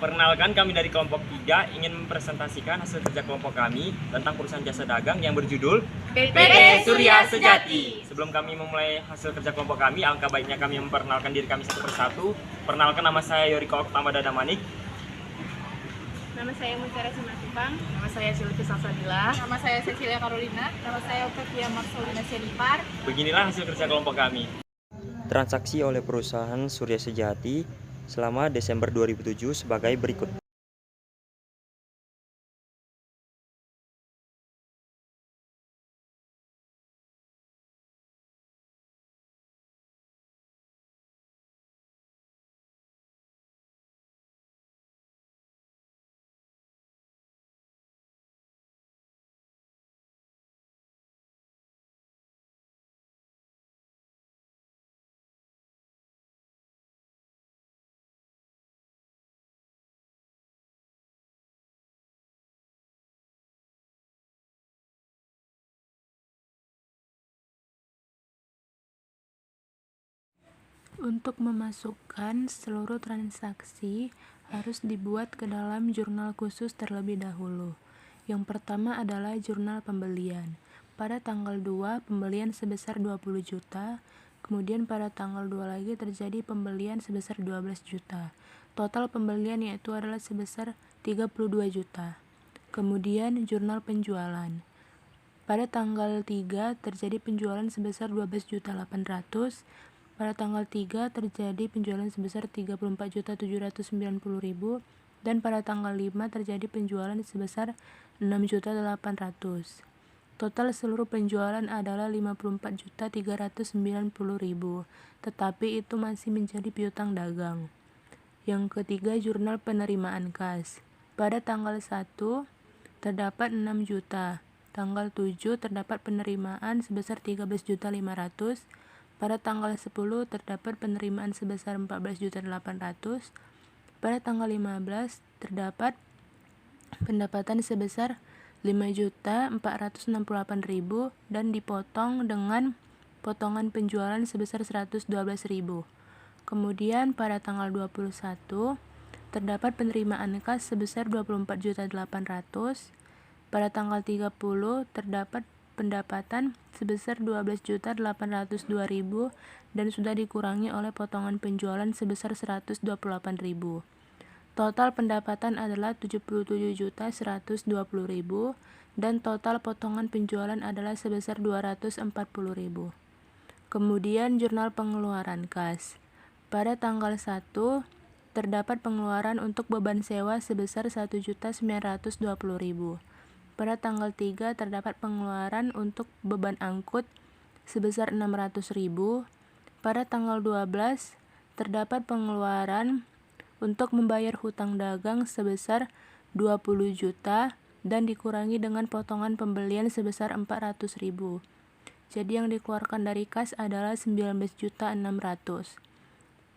Perkenalkan, kami dari kelompok 3 ingin mempresentasikan hasil kerja kelompok kami tentang perusahaan jasa dagang yang berjudul PT Surya Sejati. Sebelum kami memulai hasil kerja kelompok kami, alangkah baiknya kami memperkenalkan diri kami satu persatu. Perkenalkan, nama saya Yoriko Oktama Dadamanik. Nama saya Mutiara Simatupang. Nama saya Sylvia Salsabila. Nama saya Cecilia Carolina. Nama saya Octavia Marcelina Senipar. Beginilah hasil kerja kelompok kami. Transaksi oleh perusahaan Surya Sejati selama Desember 2007 sebagai berikut. Untuk memasukkan seluruh transaksi harus dibuat ke dalam jurnal khusus terlebih dahulu. Yang pertama adalah jurnal pembelian. Pada tanggal 2 pembelian sebesar 20 juta, kemudian pada tanggal 2 lagi terjadi pembelian sebesar 12 juta. Total pembelian yaitu adalah sebesar 32 juta. Kemudian jurnal penjualan. Pada tanggal 3 terjadi penjualan sebesar 12.800.000. Pada tanggal 3 terjadi penjualan sebesar 34.790.000 dan pada tanggal 5 terjadi penjualan sebesar 6.800.000. Total seluruh penjualan adalah 54.390.000, tetapi itu masih menjadi piutang dagang. Yang ketiga, jurnal penerimaan kas. Pada tanggal 1 terdapat 6 juta. Tanggal 7 terdapat penerimaan sebesar 13.500.000. Pada tanggal 10 terdapat penerimaan sebesar 14.800.000. Pada tanggal 15 terdapat pendapatan sebesar 5.468.000 dan dipotong dengan potongan penjualan sebesar 112.000. Kemudian pada tanggal 21 terdapat penerimaan kas sebesar 24.800.000. Pada tanggal 30 terdapat pendapatan sebesar 12.802.000 dan sudah dikurangi oleh potongan penjualan sebesar 128.000. Total pendapatan adalah 77.120.000 dan total potongan penjualan adalah sebesar 240.000. Kemudian jurnal pengeluaran kas. Pada tanggal 1 terdapat pengeluaran untuk beban sewa sebesar 1.920.000. Pada tanggal 3 terdapat pengeluaran untuk beban angkut sebesar 600.000. Pada tanggal 12 terdapat pengeluaran untuk membayar hutang dagang sebesar 20 juta dan dikurangi dengan potongan pembelian sebesar 400.000. Jadi yang dikeluarkan dari kas adalah 19.600.000.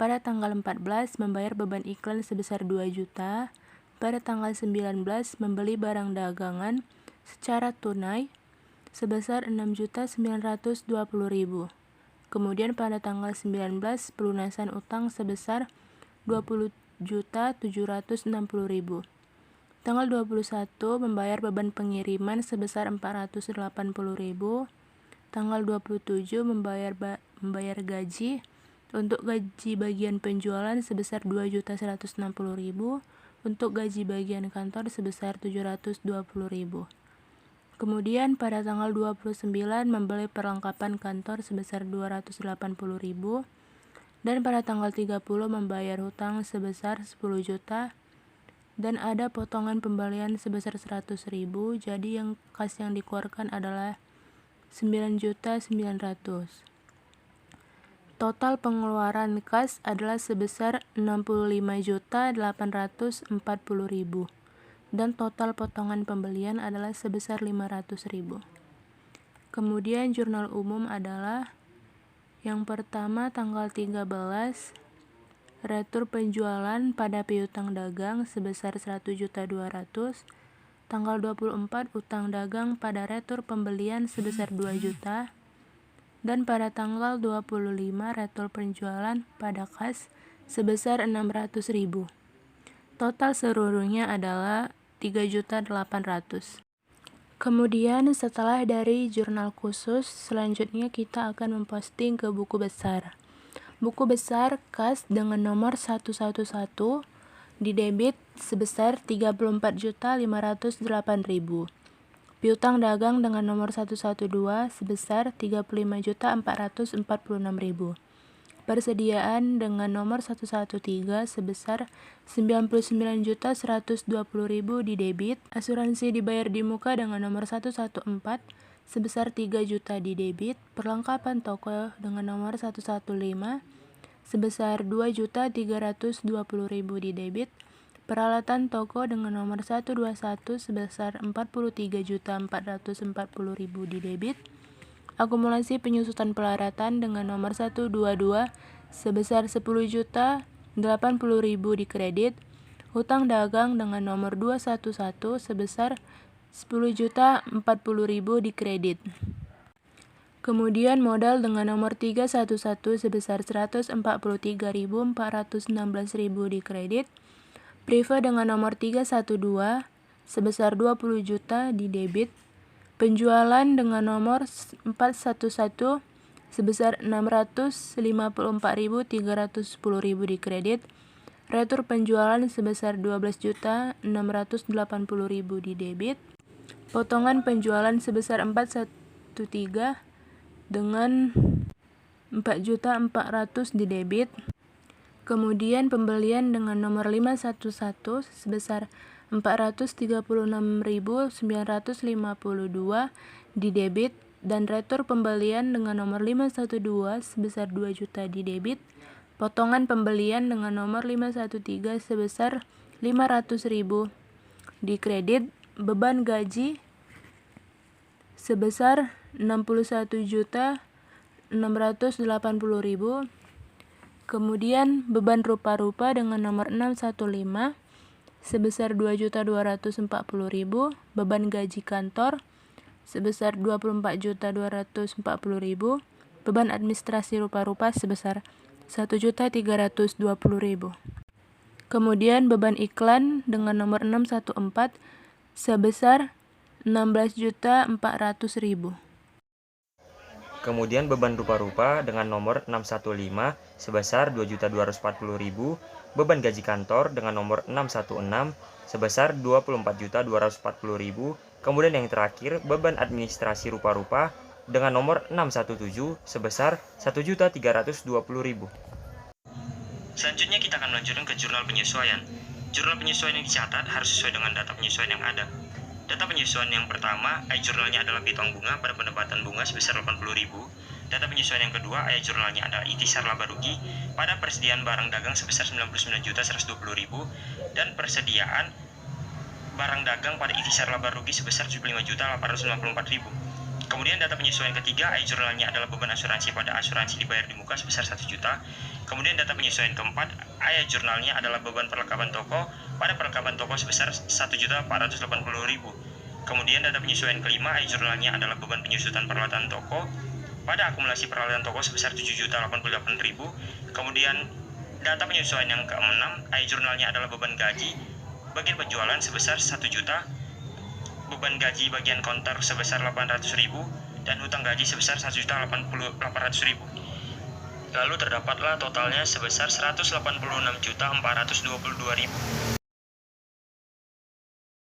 Pada tanggal 14 membayar beban iklan sebesar 2 juta. Pada tanggal 19 membeli barang dagangan secara tunai sebesar 6.920.000. Kemudian pada tanggal 19 pelunasan utang sebesar 20.760.000. Tanggal 21 membayar beban pengiriman sebesar 480.000. Tanggal 27 membayar gaji. Untuk gaji bagian penjualan sebesar 2.160.000. Untuk gaji bagian kantor sebesar 720.000. Kemudian pada tanggal 29 membeli perlengkapan kantor sebesar 280.000 dan pada tanggal 30 membayar hutang sebesar 10 juta dan ada potongan pembelian sebesar 100.000. Jadi yang kas yang dikeluarkan adalah 9.900.000. Total pengeluaran kas adalah sebesar 65.840.000 dan total potongan pembelian adalah sebesar 500.000. Kemudian jurnal umum adalah yang pertama tanggal 13 retur penjualan pada piutang dagang sebesar 1.200.000. Tanggal 24 utang dagang pada retur pembelian sebesar 2 juta. Dan pada tanggal 25 retur penjualan pada kas sebesar 600.000. Total seluruhnya adalah 3.800.000. Kemudian setelah dari jurnal khusus, selanjutnya kita akan memposting ke buku besar. Buku besar kas dengan nomor 111 didebit sebesar 34.508.000. Piutang dagang dengan nomor 112 sebesar 35.446.000. Persediaan dengan nomor 113 sebesar 99.120.000 didebit. Asuransi dibayar di muka dengan nomor 114 sebesar 3 juta didebit. Perlengkapan toko dengan nomor 115 sebesar 2.320.000 didebit. Peralatan toko dengan nomor 121 sebesar 43.440.000 didebit. Akumulasi penyusutan pelaratan dengan nomor 122 sebesar 10.080.000 dikredit. Hutang dagang dengan nomor 211 sebesar 10.040.000 dikredit. Kemudian modal dengan nomor 311 sebesar 143.416.000 dikredit. Prive dengan nomor 312 sebesar 20 juta didebit. Penjualan dengan nomor 411 sebesar 654.310.000 dikredit. Retur penjualan sebesar 12.680.000 didebit. Potongan penjualan sebesar 413 dengan 4.400.000 didebit. Kemudian pembelian dengan nomor 511 sebesar 436.952 didebit dan retur pembelian dengan nomor 512 sebesar 2 juta didebit. Potongan pembelian dengan nomor 513 sebesar 500.000 dikredit. Beban gaji sebesar 61.680.000. Kemudian beban rupa-rupa dengan nomor 615 sebesar 2.240.000, beban gaji kantor sebesar 24.240.000, beban administrasi rupa-rupa sebesar 1.320.000. Kemudian beban iklan dengan nomor 614 sebesar 16.400.000. Kemudian beban rupa-rupa dengan nomor 615 sebesar 2.240.000, beban gaji kantor dengan nomor 616 sebesar 24.240.000. Kemudian yang terakhir, beban administrasi rupa-rupa dengan nomor 617 sebesar 1.320.000. Selanjutnya kita akan melanjutkan ke jurnal penyesuaian. Jurnal penyesuaian yang dicatat harus sesuai dengan data penyesuaian yang ada. Data penyesuaian yang pertama, jurnalnya adalah piutang bunga pada pendapatan bunga sebesar 80.000. Data penyesuaian yang kedua, jurnalnya adalah ikhtisar laba rugi pada persediaan barang dagang sebesar 99.120.000 dan persediaan barang dagang pada ikhtisar laba rugi sebesar 75.854.000. Kemudian data penyesuaian ketiga, jurnalnya adalah beban asuransi pada asuransi dibayar di muka sebesar 1 juta. Kemudian data penyesuaian keempat, jurnalnya adalah beban perlengkapan toko pada perlengkapan toko sebesar 1.480.000. Kemudian data penyesuaian kelima, jurnalnya adalah beban penyusutan peralatan toko pada akumulasi peralatan toko sebesar 7.088.000. Kemudian data penyesuaian yang keenam, jurnalnya adalah beban gaji bagian penjualan sebesar 1 juta, beban gaji bagian konter sebesar 800.000 dan hutang gaji sebesar 1.800.000. Lalu terdapatlah totalnya sebesar 186.422.000.